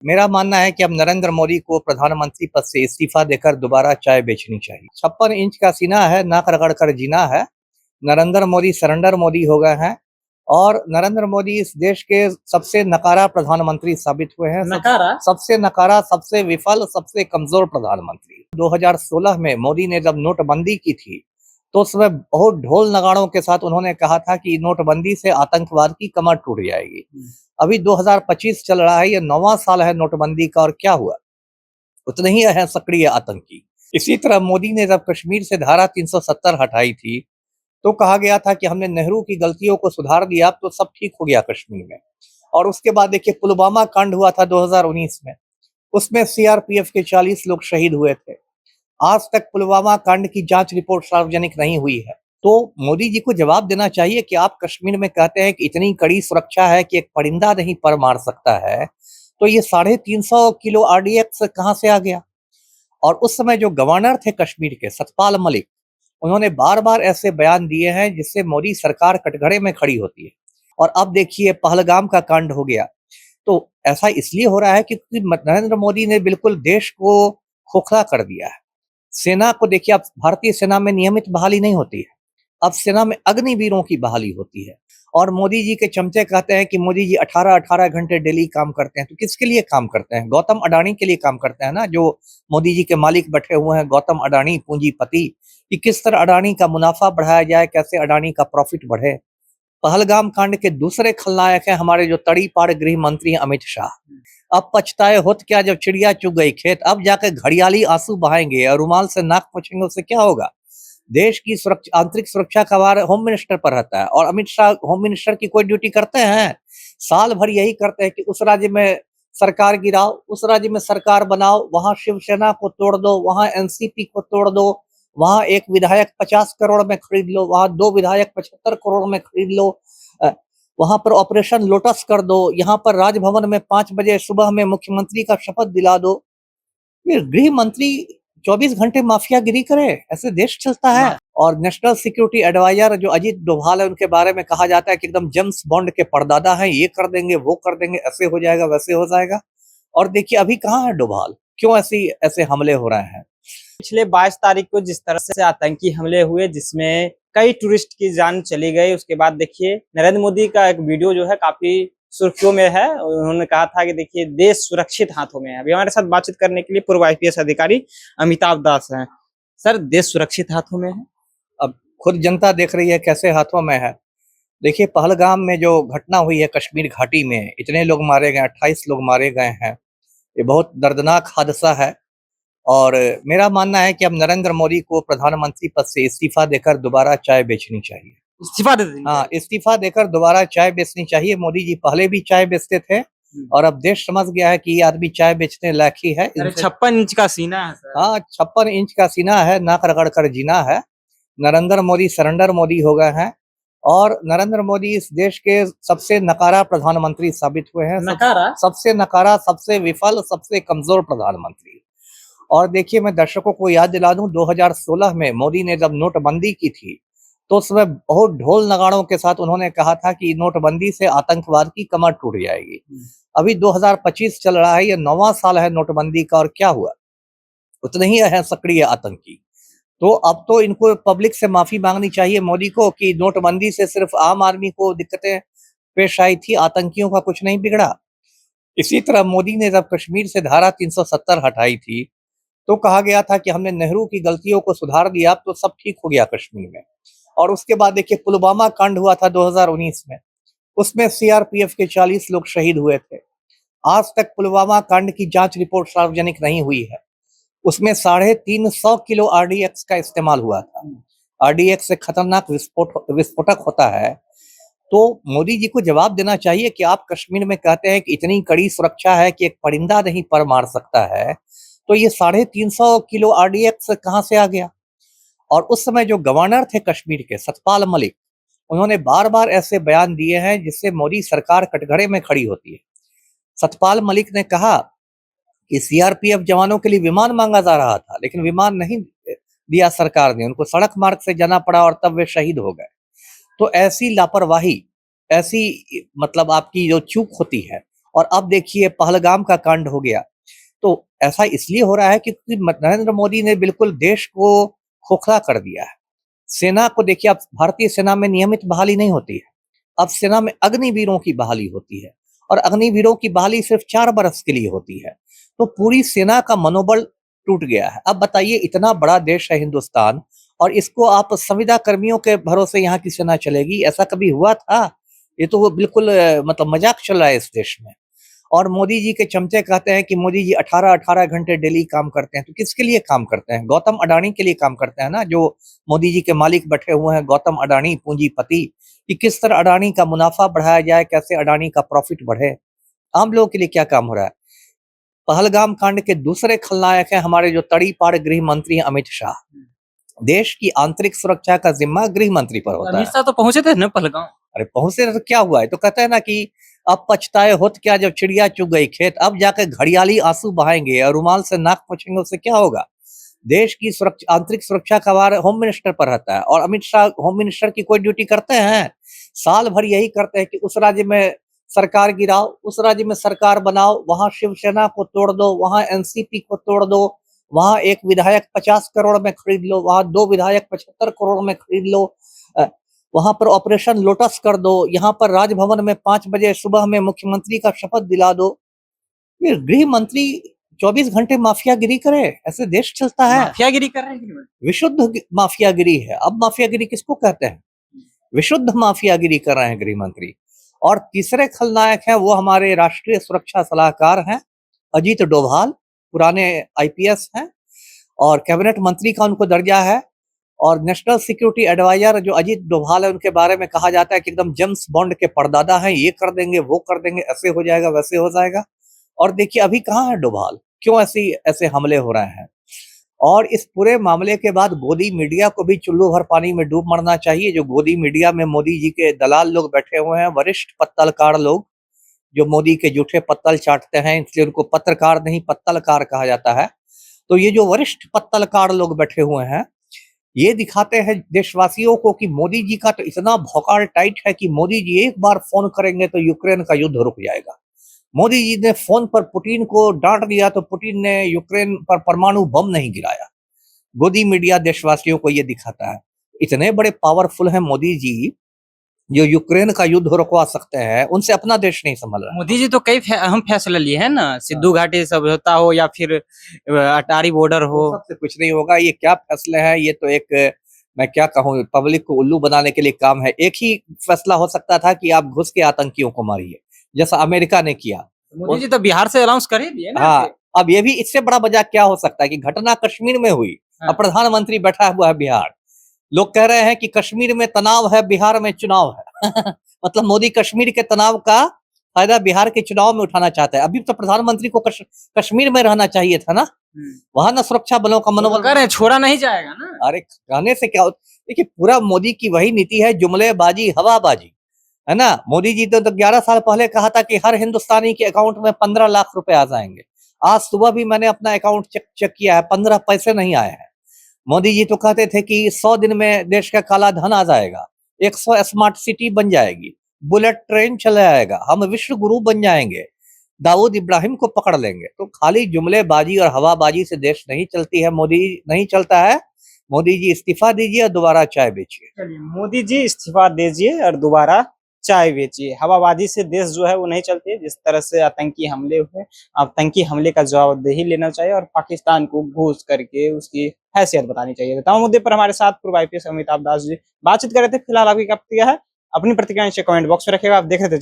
मेरा मानना है कि अब नरेंद्र मोदी को प्रधानमंत्री पद से इस्तीफा देकर दोबारा चाय बेचनी चाहिए। 56 इंच का सीना है, नाक रगड़ कर जीना है। नरेंद्र मोदी सरेंडर मोदी हो गए हैं और नरेंद्र मोदी इस देश के सबसे नकारा प्रधानमंत्री साबित हुए हैं। नकारा? सबसे नकारा, सबसे विफल, सबसे कमजोर प्रधानमंत्री। 2016 में मोदी ने जब नोटबंदी की थी तो उस समय बहुत ढोल नगाड़ों के साथ उन्होंने कहा था कि नोटबंदी से आतंकवाद की कमर टूट जाएगी। अभी 2025 चल रहा है, ये 9वां साल है नोटबंदी का, और क्या हुआ? उतने ही है सक्रिय आतंकी। इसी तरह मोदी ने जब कश्मीर से धारा 370 हटाई थी तो कहा गया था कि हमने नेहरू की गलतियों को सुधार दिया, अब तो सब ठीक हो गया कश्मीर में। और उसके बाद देखिए पुलवामा कांड हुआ था 2019 में, उसमें सीआरपीएफ के 40 लोग शहीद हुए थे। आज तक पुलवामा कांड की जांच रिपोर्ट सार्वजनिक नहीं हुई है। तो मोदी जी को जवाब देना चाहिए कि आप कश्मीर में कहते हैं कि इतनी कड़ी सुरक्षा है कि एक परिंदा नहीं पर मार सकता है, तो ये 350 किलो आरडीएक्स कहां से आ गया? और उस समय जो गवर्नर थे कश्मीर के, सतपाल मलिक, उन्होंने बार बार ऐसे बयान दिए हैं जिससे मोदी सरकार कटघरे में खड़ी होती है। और अब देखिए पहलगाम का कांड हो गया। तो ऐसा इसलिए हो रहा है क्योंकि नरेंद्र मोदी ने बिल्कुल देश को खोखला कर दिया है। सेना को देखिए, अब भारतीय सेना में नियमित बहाली नहीं होती है, अब सेना में अग्निवीरों की बहाली होती है। और मोदी जी के चमचे कहते हैं कि मोदी जी 18-18 घंटे डेली काम करते हैं। तो किसके लिए काम करते हैं? गौतम अडानी के लिए काम करते हैं ना, जो मोदी जी के मालिक बैठे हुए हैं, गौतम अडानी पूंजीपति, कि किस तरह अडानी का मुनाफा बढ़ाया जाए, कैसे अडानी का प्रॉफिट बढ़े। पहलगाम कांड के दूसरे खलनायक हैं हमारे जो तड़ीपार गृह मंत्री अमित शाह। अब पछताए होत क्या, जब चिड़िया चुग गई खेत, अब जाकर घड़ियाली आंसू बहाएंगे और रुमाल से नाक पोंछेंगे, उससे क्या होगा? देश की सुरक्षा, आंतरिक सुरक्षा का भार होम मिनिस्टर पर रहता है और अमित शाह होम मिनिस्टर की कोई ड्यूटी करते हैं? साल भर यही करते हैं कि उस राज्य में सरकार गिराओ, उस राज्य में सरकार बनाओ, वहां शिवसेना को तोड़ दो, वहां एनसीपी को तोड़ दो, वहां एक विधायक 50 करोड़ में खरीद लो, वहां 2 विधायक 75 करोड़ में खरीद लो, अ, वहां पर ऑपरेशन लोटस कर दो, यहाँ पर राजभवन में 5 बजे सुबह में मुख्यमंत्री का शपथ दिला दो। ये गृह मंत्री 24 घंटे माफियागिरी करे, ऐसे देश चलता है? और नेशनल सिक्योरिटी एडवाइजर जो अजीत डोभाल है, उनके बारे में कहा जाता है कि एकदम जेम्स बॉन्ड के परदादा हैं, ये कर देंगे, वो कर देंगे, ऐसे हो जाएगा, वैसे हो जाएगा। और देखिए अभी कहाँ है डोभाल? क्यों ऐसे हमले हो रहे हैं? पिछले 22 तारीख को जिस तरह से आतंकी हमले हुए जिसमें कई टूरिस्ट की जान चली गई, उसके बाद देखिए नरेंद्र मोदी का एक वीडियो जो है काफी सुर्खियों में है। उन्होंने कहा था कि देखिए देश सुरक्षित हाथों में है। अभी हमारे साथ बातचीत करने के लिए पूर्व आईपीएस अधिकारी अमिताभ दास हैं। सर, देश सुरक्षित हाथों में है? अब खुद जनता देख रही है कैसे हाथों में है। देखिए पहलगाम में जो घटना हुई है कश्मीर घाटी में, इतने लोग मारे गए, 28 लोग मारे गए हैं, ये बहुत दर्दनाक हादसा है। और मेरा मानना है कि अब नरेंद्र मोदी को प्रधानमंत्री पद से इस्तीफा देकर दोबारा चाय बेचनी चाहिए। इस्तीफा दे देंगे? हाँ, इस्तीफा देकर दोबारा चाय बेचनी चाहिए। मोदी जी पहले भी चाय बेचते थे और अब देश समझ गया है कि ये आदमी चाय बेचने लायक ही है। अरे 56 इंच का सीना है सर। हाँ, 56 इंच का सीना है, नाक रगड़ कर जीना है। नरेंद्र मोदी सरेंडर मोदी हो गए हैं और नरेंद्र मोदी इस देश के सबसे नकारा प्रधानमंत्री साबित हुए हैं। नकारा? सबसे नकारा, सबसे विफल, सबसे कमजोर प्रधानमंत्री। और देखिए मैं दर्शकों को याद दिला दूं, 2016 में मोदी ने जब नोटबंदी की थी तो उस समय बहुत ढोल नगाड़ों के साथ उन्होंने कहा था कि नोटबंदी से आतंकवाद की कमर टूट जाएगी। अभी 2025 चल रहा है, ये 9वां साल है नोटबंदी का, और क्या हुआ? उतने ही है सक्रिय आतंकी। तो अब तो इनको पब्लिक से माफी मांगनी चाहिए मोदी को कि नोटबंदी से सिर्फ आम आदमी को दिक्कतें पेश आई थी, आतंकियों का कुछ नहीं बिगड़ा। इसी तरह मोदी ने जब कश्मीर से धारा 370 हटाई थी तो कहा गया था कि हमने नेहरू की गलतियों को सुधार दिया, अब तो सब ठीक हो गया कश्मीर में। और उसके बाद देखिए पुलवामा कांड हुआ था 2019 में, उसमें सीआरपीएफ के 40 लोग शहीद हुए थे। आज तक पुलवामा कांड की जांच रिपोर्ट सार्वजनिक नहीं हुई है। उसमें 350 किलो आरडीएक्स का इस्तेमाल हुआ था। आरडीएक्स से खतरनाक विस्फोटक होता है। तो मोदी जी को जवाब देना चाहिए कि आप कश्मीर में कहते हैं कि इतनी कड़ी सुरक्षा है कि एक परिंदा नहीं पर मार सकता है, तो ये 350 किलो आरडीएक्स कहां से आ गया? और उस समय जो गवर्नर थे कश्मीर के, सतपाल मलिक, उन्होंने बार बार ऐसे बयान दिए हैं जिससे मोदी सरकार कटघरे में खड़ी होती है। सतपाल मलिक ने कहा कि सीआरपीएफ जवानों के लिए विमान मांगा जा रहा था, लेकिन विमान नहीं दिया सरकार ने, उनको सड़क मार्ग से जाना पड़ा और तब वे शहीद हो गए। तो ऐसी लापरवाही, ऐसी मतलब आपकी जो चूक होती है, और अब देखिए पहलगाम का कांड हो गया। तो ऐसा इसलिए हो रहा है क्योंकि नरेंद्र मोदी ने बिल्कुल देश को खोखला कर दिया है। सेना को देखिए, अब भारतीय सेना में नियमित बहाली नहीं होती है। अब सेना में अग्निवीरों की बहाली होती है और अग्निवीरों की बहाली सिर्फ 4 बरस के लिए होती है। तो पूरी सेना का मनोबल टूट गया है। अब बताइए, इतना बड़ा देश है हिंदुस्तान और इसको आप संविदा कर्मियों के भरोसे यहाँ की सेना चलेगी? ऐसा कभी हुआ था? ये तो वो बिल्कुल मतलब मजाक चल रहा है इस देश में। और मोदी जी के चमचे कहते हैं कि मोदी जी 18-18 घंटे डेली काम करते हैं। तो किसके लिए काम करते हैं? गौतम अडानी के लिए काम करते हैं ना, जो मोदी जी के मालिक बैठे हुए हैं, गौतम अडानी पूंजीपति, कि किस तरह अडानी का मुनाफा बढ़ाया जाए, कैसे अडानी का प्रॉफिट बढ़े। आम लोगों के लिए क्या काम हो रहा है? पहलगाम कांड के दूसरे खलनायक हैं हमारे जो तड़ीपार गृह मंत्री हैं, अमित शाह। देश की आंतरिक सुरक्षा का जिम्मा गृह मंत्री पर होता है। अमित शाह तो पहुंचे थे ना पहलगाम। अरे पहुंचे तो क्या हुआ है? तो कहते हैं ना कि अब पछताए होत क्या जब चिड़िया चुग गई खेत। अब जाकर घड़ियाली आंसू बहाएंगे और रुमाल से नाक पोंछेंगे, उससे क्या होगा? देश की सुरक्षा, आंतरिक सुरक्षा का भार होम मिनिस्टर पर रहता है और अमित शाह होम मिनिस्टर की कोई ड्यूटी करते हैं? साल भर यही करते हैं कि उस राज्य में सरकार गिराओ, उस राज्य में सरकार बनाओ, वहां शिवसेना को तोड़ दो, वहां एनसीपी को तोड़ दो, वहां एक विधायक 50 करोड़ में खरीद लो, वहां 2 विधायक 75 करोड़ में खरीद लो, वहां पर ऑपरेशन लोटस कर दो, यहाँ पर राजभवन में 5 बजे सुबह में मुख्यमंत्री का शपथ दिला दो। ये गृह मंत्री 24 घंटे माफियागिरी करे, ऐसे देश चलता है? माफियागिरी कर रहे हैं। विशुद्ध माफियागिरी है। अब माफियागिरी किसको कहते हैं? विशुद्ध माफियागिरी कर रहे हैं गृह मंत्री। और तीसरे खलनायक हैं वो हमारे राष्ट्रीय सुरक्षा सलाहकार हैं अजीत डोभाल, पुराने आईपीएस हैं और कैबिनेट मंत्री का उनको दर्जा है। और नेशनल सिक्योरिटी एडवाइजर जो अजीत डोभाल है, उनके बारे में कहा जाता है कि एकदम जेम्स बॉन्ड के परदादा हैं, ये कर देंगे, वो कर देंगे, ऐसे हो जाएगा, वैसे हो जाएगा। और देखिए अभी कहाँ है डोभाल? क्यों ऐसे हमले हो रहे हैं? और इस पूरे मामले के बाद गोदी मीडिया को भी चुल्लू भर पानी में डूब मरना चाहिए। जो गोदी मीडिया में मोदी जी के दलाल लोग बैठे हुए हैं, वरिष्ठ पत्तलकार लोग, जो मोदी के जूठे पत्तल चाटते हैं, इसलिए उनको पत्रकार नहीं पत्तलकार कहा जाता है। तो ये जो वरिष्ठ पत्तलकार लोग बैठे हुए हैं, ये दिखाते हैं देशवासियों को कि मोदी जी का तो इतना भौकाल टाइट है कि मोदी जी एक बार फोन करेंगे तो यूक्रेन का युद्ध रुक जाएगा। मोदी जी ने फोन पर पुतिन को डांट दिया तो पुतिन ने यूक्रेन पर परमाणु बम नहीं गिराया। गोदी मीडिया देशवासियों को ये दिखाता है। इतने बड़े पावरफुल हैं मोदी जी, जो यूक्रेन का युद्ध रुकवा सकते हैं, उनसे अपना देश नहीं संभल रहा। मोदी जी तो कई अहम फैसले लिए हैं ना, सिद्धू घाटी समझौता हो या फिर अटारी बॉर्डर हो। सबसे कुछ नहीं होगा। ये क्या फैसले हैं? ये तो एक, मैं क्या कहूँ, पब्लिक को उल्लू बनाने के लिए काम है। एक ही फैसला हो सकता था कि आप घुस के आतंकियों को मारिए, जैसा अमेरिका ने किया। मोदी जी तो बिहार से अनाउंस कर ही दिए ना। हाँ, अब ये भी इससे बड़ा मजाक क्या हो सकता है कि घटना कश्मीर में हुई और प्रधानमंत्री बैठा हुआ है बिहार। लोग कह रहे हैं कि कश्मीर में तनाव है, बिहार में चुनाव है। मतलब मोदी कश्मीर के तनाव का फायदा बिहार के चुनाव में उठाना चाहता है। अभी तो प्रधानमंत्री को कश्मीर में रहना चाहिए था ना, वहां ना सुरक्षा बलों का मनोबल। कह रहे हैं छोड़ा नहीं जाएगा ना। अरे कहने से क्या? देखिए पूरा मोदी की वही नीति है, जुमलेबाजी, हवाबाजी, है ना। मोदी जी तो 11 साल पहले कहा था कि हर हिंदुस्तानी के अकाउंट में 15 लाख रुपए आ जाएंगे। आज सुबह भी मैंने अपना अकाउंट चेक किया है, 15 पैसे नहीं आए हैं। मोदी जी तो कहते थे कि 100 दिन में देश का काला धन आ जाएगा, 100 स्मार्ट सिटी बन जाएगी, बुलेट ट्रेन चला जाएगा, हम विश्व गुरु बन जाएंगे, दाऊद इब्राहिम को पकड़ लेंगे। तो खाली जुमलेबाजी और हवाबाजी से देश नहीं चलती है। मोदी नहीं चलता है। मोदी जी इस्तीफा दीजिए और दोबारा चाय बेचिए। चलिए, मोदी जी इस्तीफा दीजिए और दोबारा चाय बेचिए। हवाबाजी से देश जो है वो नहीं चलती है। जिस तरह से आतंकी हमले हुए, आतंकी हमले का जवाबदेही लेना चाहिए और पाकिस्तान को घूस करके उसकी हैसियत बतानी चाहिए। तमाम मुद्दे पर हमारे साथ पूर्व आईपीएस अमिताभ दास जी बातचीत कर रहे थे। फिलहाल आपकी क्या प्रतिक्रिया है? अपनी प्रतिक्रिया नीचे कमेंट बॉक्स में रखिएगा। आप देख रहे थे